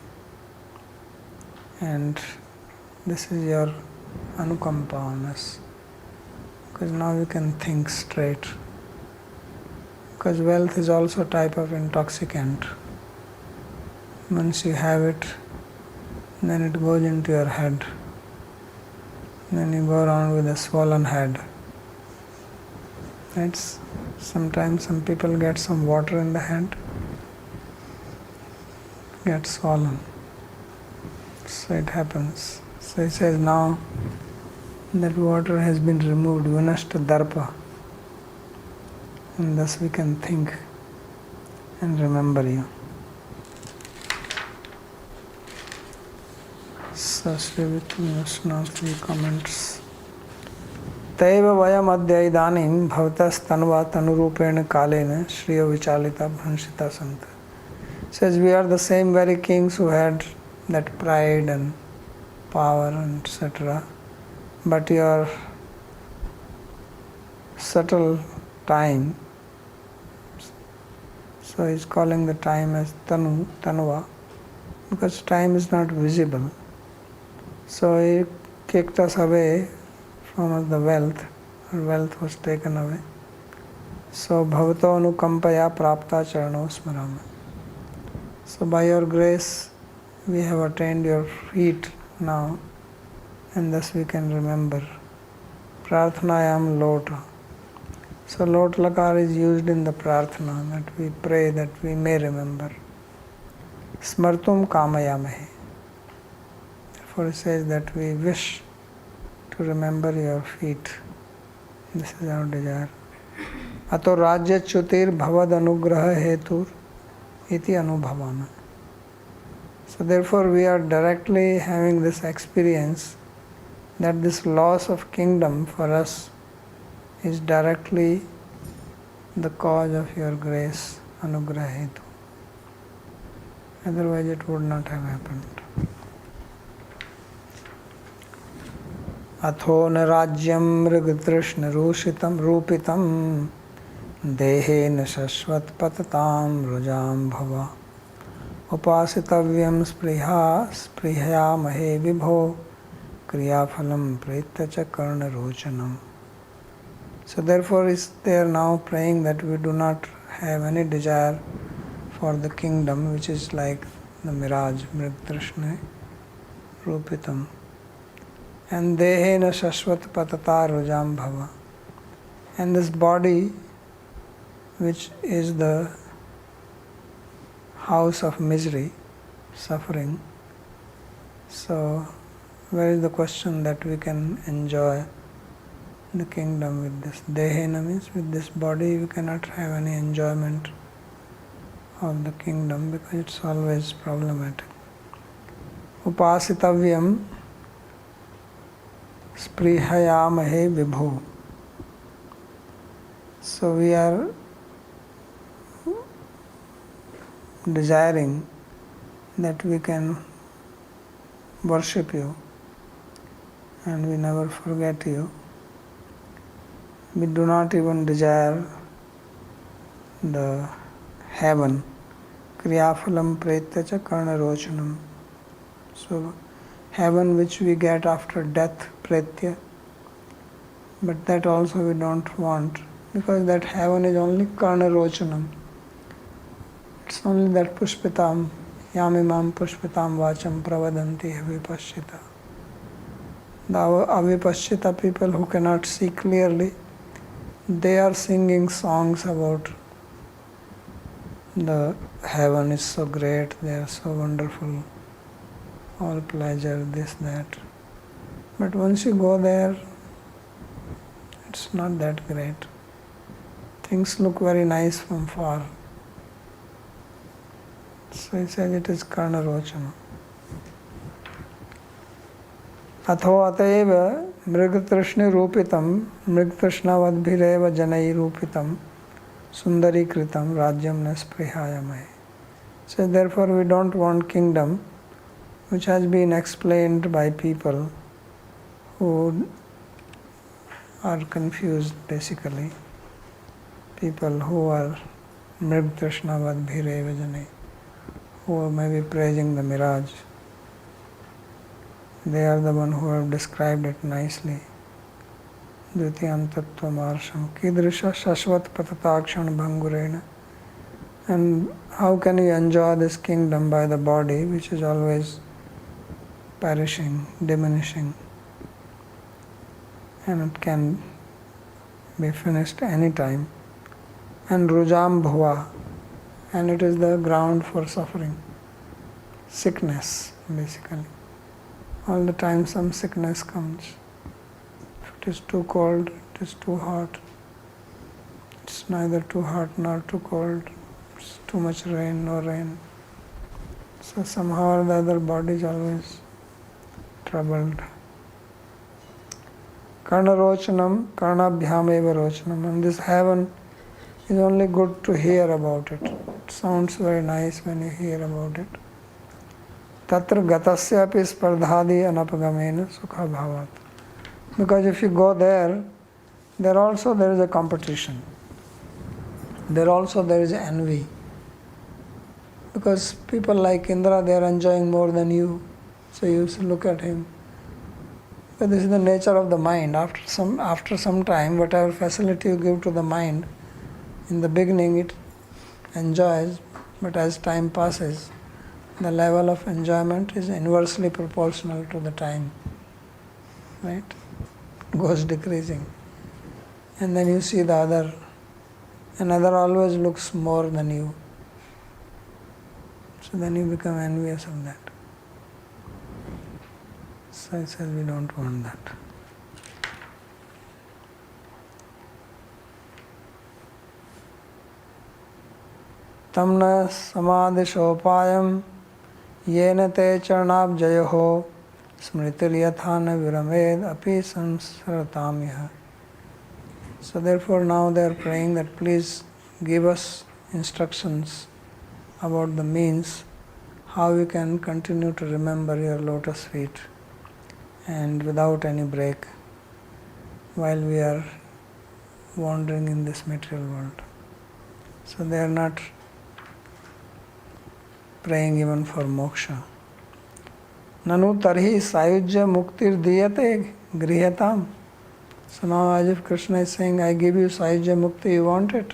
And this is your anukampa on us, because now we can think straight. Because wealth is also a type of intoxicant. Once you have it, then it goes into your head. Then you go around with a swollen head. It's sometimes some people get some water in the head, get swollen. So it happens. So he says now that water has been removed, Vinashta Darpa, and thus we can think and remember you. So stay with me, now 3 comments. Taiva vayam adya idanim bhavatas tanva tanurupena kalena shriya vichalita bhanshita santa. Says we are the same very kings who had that pride and power and etc. But your subtle time, so he's calling the time as Tanuva, because time is not visible. So he kicked us away from the wealth. Our wealth was taken away. So bhavato anukampaya prapta charano smarama. So by your grace we have attained your feet now, and thus we can remember. Prarthanayam lota. So lot lakar is used in the prarthana, that we pray that we may remember. Smartum kamayamahe. Therefore it says that we wish to remember your feet. This is our desire. Ato rajya chutir bhavad anugraha hetur iti anubhavana. So therefore we are directly having this experience that this loss of kingdom for us is directly the cause of your grace, anugraha hetu. Otherwise it would not have happened. Atho na rajyam mrigatrishna rushitam rupitam dehe na shashvat patatam rujam bhava upasitavyam sprihya mahe vibho kriyaphalam pritya cha karna rochanam. So therefore they are now praying that we do not have any desire for the kingdom which is like the mirage, Mritrishna Rupitam. And Dehena Shashvat Patata Rujam Bhava. And this body, which is the house of misery, suffering. So, where is the question that we can enjoy the kingdom with this? Dehena means with this body we cannot have any enjoyment of the kingdom because it's always problematic. Upasitavyam sprihayamahe vibhu. So we are desiring that we can worship you and we never forget you. We do not even desire the heaven. Kriyaphalam pretyacha karna rochanam. So heaven which we get after death, pretya, but that also we don't want because that heaven is only karna rochanam. It's only that pushpitam, yamimam pushpitam vacham pravadanti avipashchita. The avipashchita people who cannot see clearly, they are singing songs about the heaven is so great, they are so wonderful, all pleasure, this, that. But once you go there, it's not that great. Things look very nice from far. So he says it is karna rochana. Atho ateva mrigatrishni rupitam mrigatrishna janai rupitam sundari kritam rajyam nasprihayamai. So therefore we don't want kingdom which has been explained by people who are confused basically. People who are mrigatrishna janai, who may be praising the mirage. They are the one who have described it nicely. Dvitiyam tattva marsham kidrisha shashvat patatakshan bhangurena. And how can you enjoy this kingdom by the body which is always perishing, diminishing, and it can be finished any time. And rujam bhuva, and it is the ground for suffering, sickness basically. All the time some sickness comes. If it is too cold, it is too hot. It's neither too hot nor too cold. It's too much rain, no rain. So somehow or the other body is always troubled. Karna rochanam, karnabhyam eva rochanam. And this heaven is only good to hear about it. It sounds very nice when you hear about it. Tatra gatasya api spardhadi anapagamena sukha bhavat. Because if you go there, there is a competition. There is envy. Because people like Indra, they are enjoying more than you. So you look at him. But this is the nature of the mind. After some time, whatever facility you give to the mind, in the beginning it enjoys, but as time passes, the level of enjoyment is inversely proportional to the time. Right? It goes decreasing. And then you see the other. Another always looks more than you. So then you become envious of that. So he says we don't want that. Tamna samadhishopayam yena te charnabjayaho smritilyathana viramed api samsaratamya. So therefore now they are praying that please give us instructions about the means how we can continue to remember your lotus feet and without any break while we are wandering in this material world. So they are not praying even for moksha. Nanu tarhi sayujya muktir diyate grihatam. So now as if Krishna is saying, I give you Sahajya Mukti, you want it?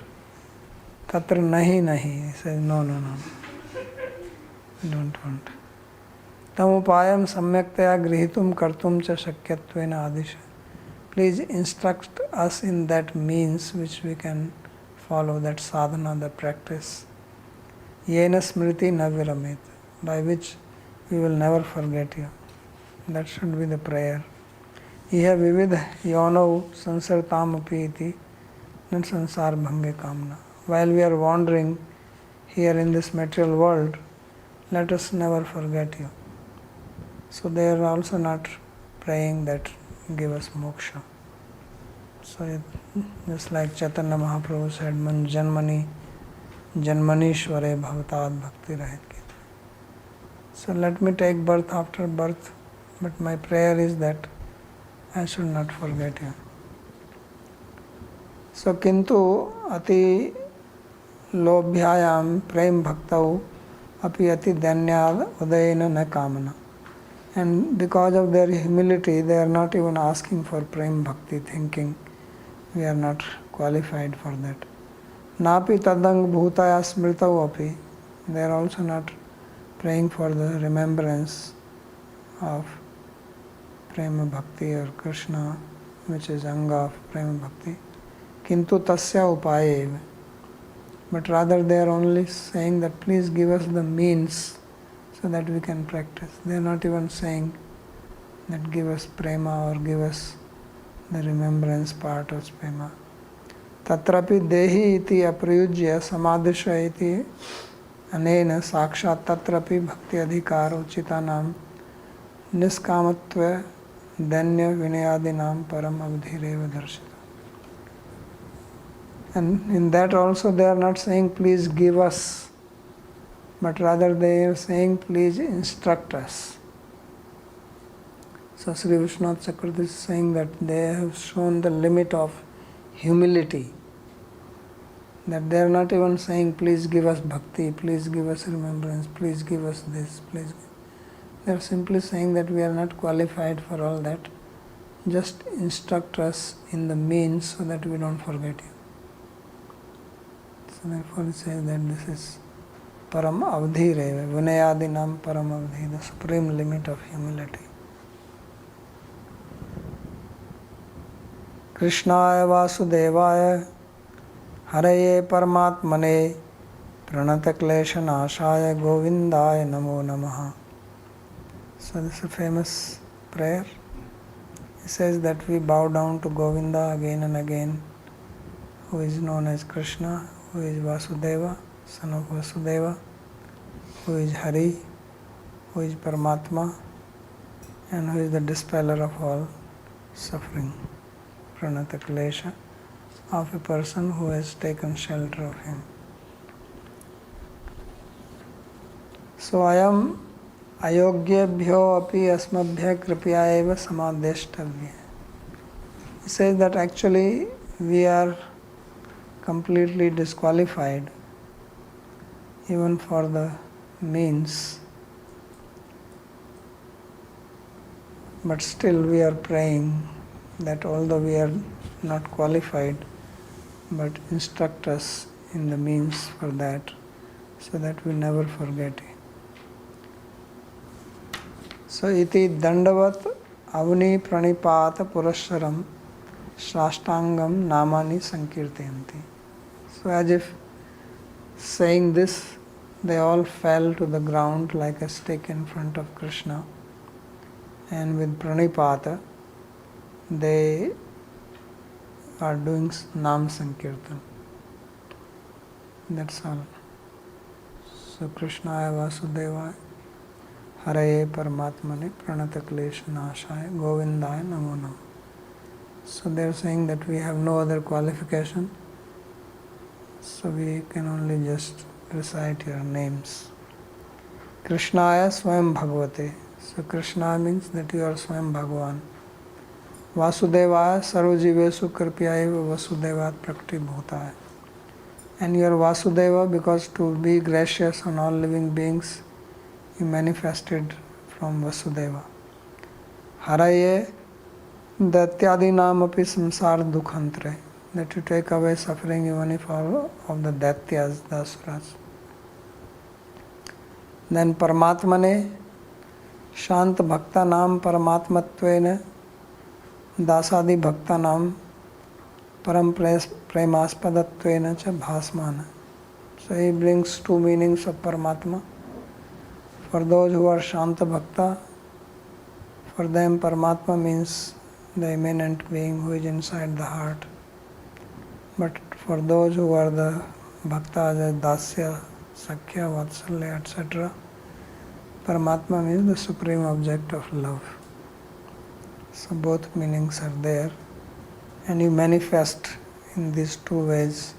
Tatra nahi nahi. He says, no, no, no. I don't want. Tam upayam samyaktaya grihitum kartum cha shakyatvena adisha. Please instruct us in that means which we can follow, that sadhana, the practice. Yena smriti na viramet, by which we will never forget you. That should be the prayer. Iha vividha yono sansartam api iti nan sansar bhange kamna. While we are wandering here in this material world, let us never forget you. So they are also not praying that give us moksha. So just like Chaitanya Mahaprabhu said, Man janmani janmanishware bhavatad bhakti rahet. So let me take birth after birth, but my prayer is that I should not forget you. So kintu ati lobhyayam prem bhaktau api ati danyad udayena na kamana. And because of their humility, they are not even asking for prem bhakti, thinking we are not qualified for that. Napi tadang bhutaya smritau api. They are also not praying for the remembrance of prema bhakti or Krishna, which is anga of prema bhakti. Kintu tasya upaye. But rather they are only saying that please give us the means so that we can practice. They are not even saying that give us prema or give us the remembrance part of prema. Tatrapi dehi iti aprayujya samadhisha iti anena sakshat tatrapi bhakti adhikaro chitanam niskamatva danya vinayadinam param avdhireva darshita. And in that also they are not saying please give us, but rather they are saying please instruct us. So Sri Vishwanath Chakravarti is saying that they have shown the limit of humility. That they are not even saying please give us bhakti, please give us remembrance, please give us this, please. They are simply saying that we are not qualified for all that. Just instruct us in the means so that we don't forget you. So therefore it says that this is Param Avdhi Reva, Vinayadinam Param Avdhi, the supreme limit of humility. Krishnaya Vasudevaya Haraye Paramatmane Pranata Klesha Nashaya Govindaya Namo Namaha. So this is a famous prayer. It says that we bow down to Govinda again and again, who is known as Krishna, who is Vasudeva, son of Vasudeva, who is Hari, who is Paramatma, and who is the dispeller of all suffering, Pranata Klesha, of a person who has taken shelter of him. So I am ayogyabhyo api asmabhya kripya eva samadeshtabhya. He says that actually we are completely disqualified even for the means, but still we are praying that although we are not qualified, but instruct us in the means for that so that we never forget it. So iti dandavat avni pranipata purasharam shrashtangam namani sankirtayanti. So as if saying this, they all fell to the ground like a stick in front of Krishna, and with pranipata they are doing Nam Sankirtan. That's all. So Krishnaya Vasudevaya Haraye Paramatmane Pranata Klesha Nashaya Govindaya Namo Namo. So they are saying that we have no other qualification, so we can only just recite your names. Krishnaya Swayam Bhagavate. So Krishna means that you are Swayam Bhagavan. Vasudevaya Sarvajivesu Kripyaiva Vasudevat Prakti Bhutaya. And you are Vasudeva because to be gracious on all living beings, you manifested from Vasudeva. Haraye Datyadinam api samsara dukhantre. That you take away suffering even if all of the Datyas, the asuras. Then Paramatmane Shant Bhakta Nam Paramatmatvena Dasadi Bhakta Nam Param Premaspadattvena Cha Bhasmana. So he brings two meanings of Paramatma. For those who are Shanta Bhakta, for them Paramatma means the immanent being who is inside the heart. But for those who are the Bhaktas as Dasya, Sakhya, Vatsalya, etc., Paramatma means the supreme object of love. So both meanings are there, and you manifest in these two ways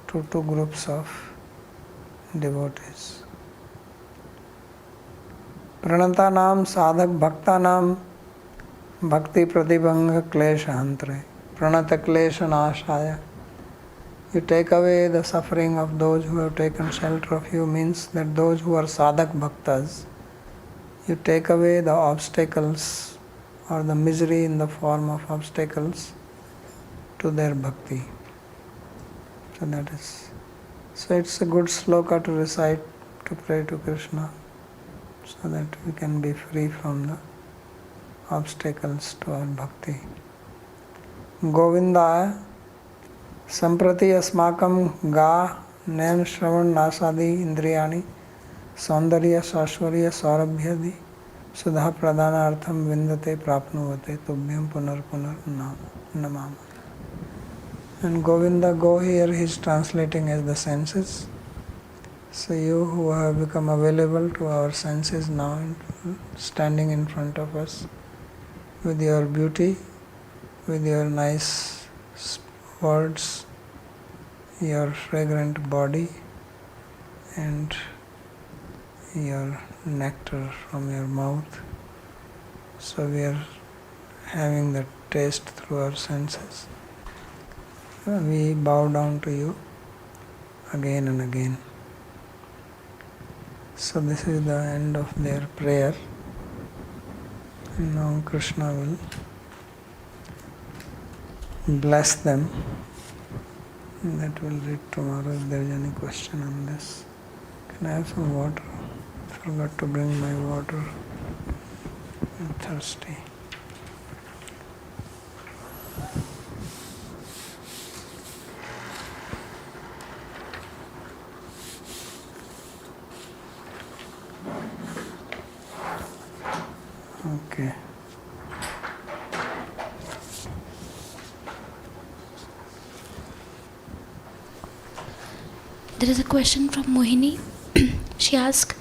to two groups of devotees. Pranatanam sadhak bhaktanam bhakti pratibhanga klesha hantre. Pranata klesha nashaya. You take away the suffering of those who have taken shelter of you, means that those who are sadhak bhaktas, you take away the obstacles or the misery in the form of obstacles to their bhakti. So that is. So it's a good sloka to recite, to pray to Krishna, so that we can be free from the obstacles to our bhakti. Govindaya Samprati asmakam ga nayan shravan nasadi indriyani saundarya sashvarya saurabhyadi sudha pradana artham vindate prapnuvate tubhyam punar punar namama. And Govinda, go here, he is translating as the senses. So you who have become available to our senses now, standing in front of us with your beauty, with your nice words, your fragrant body, and your nectar from your mouth. So we are having the taste through our senses. We bow down to you again and again. So this is the end of their prayer. And now Krishna will bless them. That will read tomorrow if there is any question on this. Can I have some water? I forgot to bring my water. I'm thirsty. Okay. There is a question from Mohini. She asked,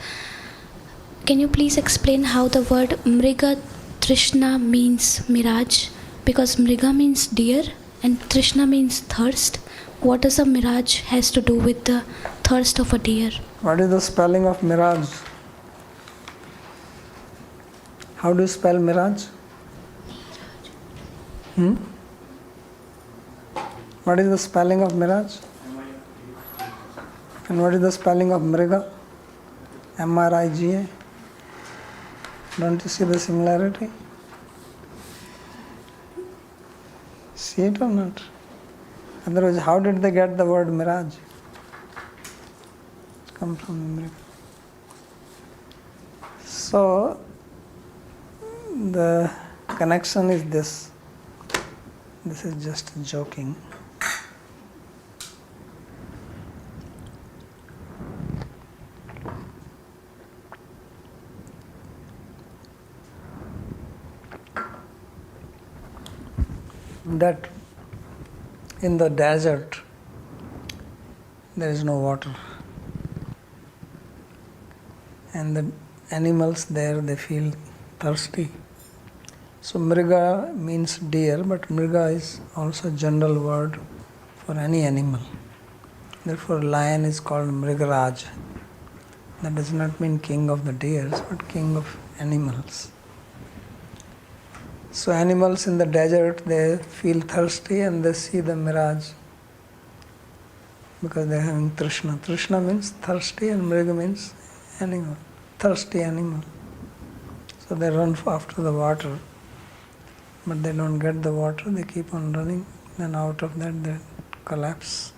can you please explain how the word Mriga Trishna means mirage? Because Mriga means deer and Trishna means thirst. What does a mirage has to do with the thirst of a deer? What is the spelling of mirage? How do you spell mirage? What is the spelling of mirage? And what is the spelling of Mriga? M-R-I-G-A. Don't you see the similarity? See it or not? Otherwise, how did they get the word mirage? It comes from Mriga. So, the connection is this. This is just joking. That in the desert there is no water, and the animals there, they feel thirsty. So Mriga means deer, but Mriga is also a general word for any animal. Therefore lion is called Mrigaraj. That does not mean king of the deers, but king of animals. So animals in the desert, they feel thirsty and they see the mirage because they are having Trishna. Trishna means thirsty and Mriga means animal, thirsty animal. So they run after the water but they don't get the water, they keep on running, then out of that they collapse.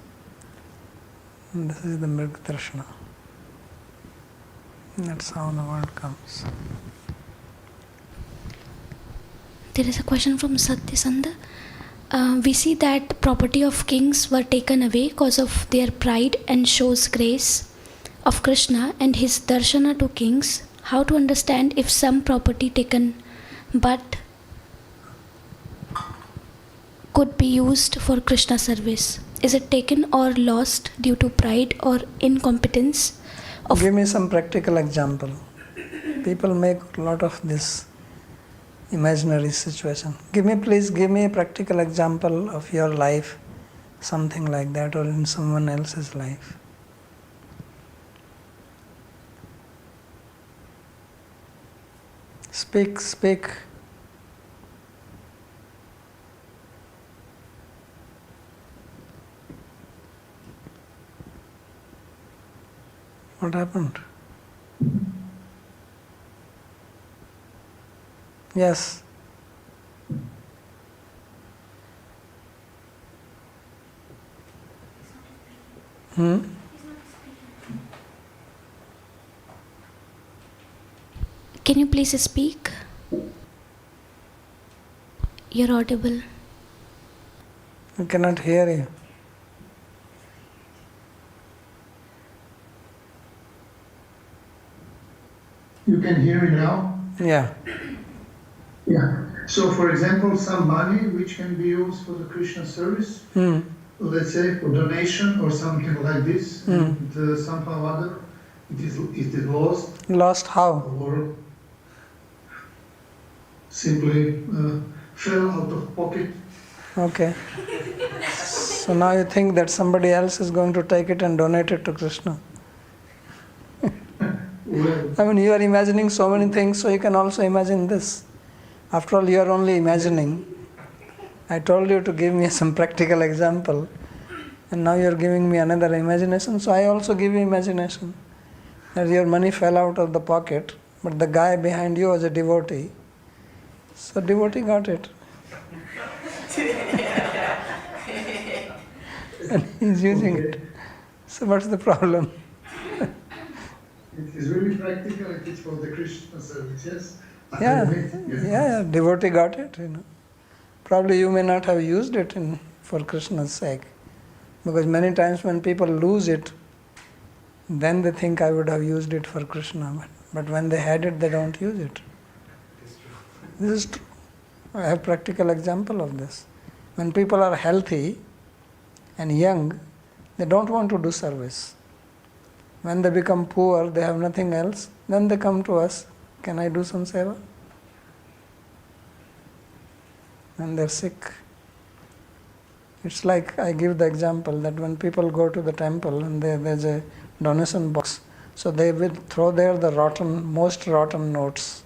And this is the Mriga Trishna. That's how the word comes. There is a question from Satyasanda. We see that property of kings were taken away because of their pride and shows grace of Krishna and his darshana to kings. How to understand if some property taken but could be used for Krishna service? Is it taken or lost due to pride or incompetence? Give me some practical example. People make a lot of this imaginary situation. Please give me a practical example of your life, something like that, or in someone else's life. Speak. What happened? Yes. Can you please speak? You're audible. I cannot hear you. You can hear me now? Yeah. Yeah. So, for example, some money which can be used for the Krishna service, let's say for donation or something like this, and somehow or other it is lost. Lost how? Or simply fell out of pocket. Okay. So now you think that somebody else is going to take it and donate it to Krishna. Well, You are imagining so many things, so you can also imagine this. After all, you are only imagining. I told you to give me some practical example, and now you are giving me another imagination, so I also give you imagination. That your money fell out of the pocket, but the guy behind you was a devotee. So devotee got it. And he's using it. So what's the problem? it is really practical. It is for the Krishna service, yes? Yeah, devotee got it, Probably you may not have used it for Krishna's sake. Because many times when people lose it, then they think I would have used it for Krishna. But when they had it, they don't use it. This is true. I have practical example of this. When people are healthy and young, they don't want to do service. When they become poor, they have nothing else, then they come to us. Can I do some seva? When they're sick. It's like I give the example that when people go to the temple and there's a donation box, so they will throw there the most rotten notes,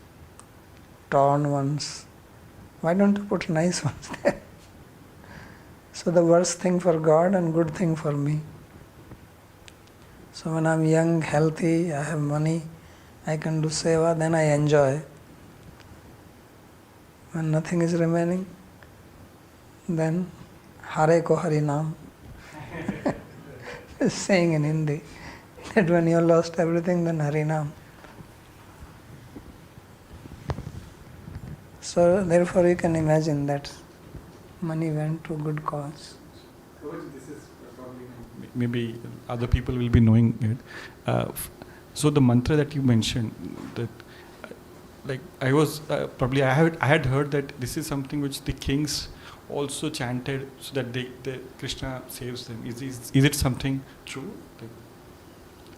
torn ones. Why don't you put nice ones there? So the worst thing for God and good thing for me. So when I'm young, healthy, I have money, I can do seva, then I enjoy. When nothing is remaining, then Hare ko Hari Naam. Saying in Hindi that when you have lost everything, then Hari Naam. So therefore you can imagine that money went to good cause. Maybe other people will be knowing it. So the mantra that you mentioned, that I was probably I had heard that this is something which the kings also chanted so that the Krishna saves them. Is it something true?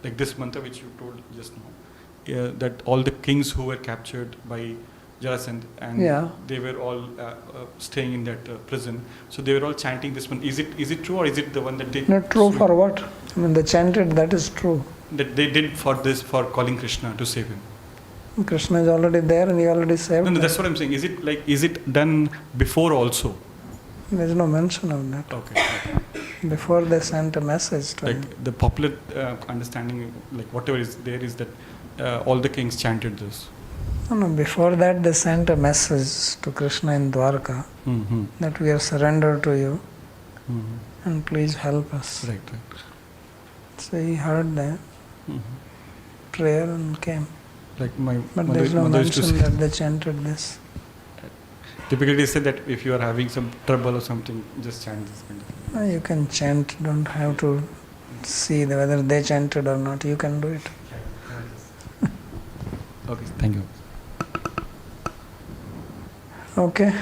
Like this mantra which you told just now, that all the kings who were captured by Jarasandha and they were all staying in that prison, so they were all chanting this one. Is it true, or is it the one that they? Not true for what? They chanted, that is true. That they did for calling Krishna to save him. Krishna is already there and he already saved. No, that's what I'm saying. Is it done before also? There is no mention of that. Okay. Before they sent a message to him. The popular understanding, whatever is there, is that all the kings chanted this. No, before that they sent a message to Krishna in Dwarka that we are surrendered to you and please help us. Right. So he heard that prayer and came. Like my But mother, there is no mother used to mention say, that they chanted this. typically they say that if you are having some trouble or something, just chant this kind of thing. No, you can chant, don't have to see whether they chanted or not, you can do it. Okay, thank you. Okay.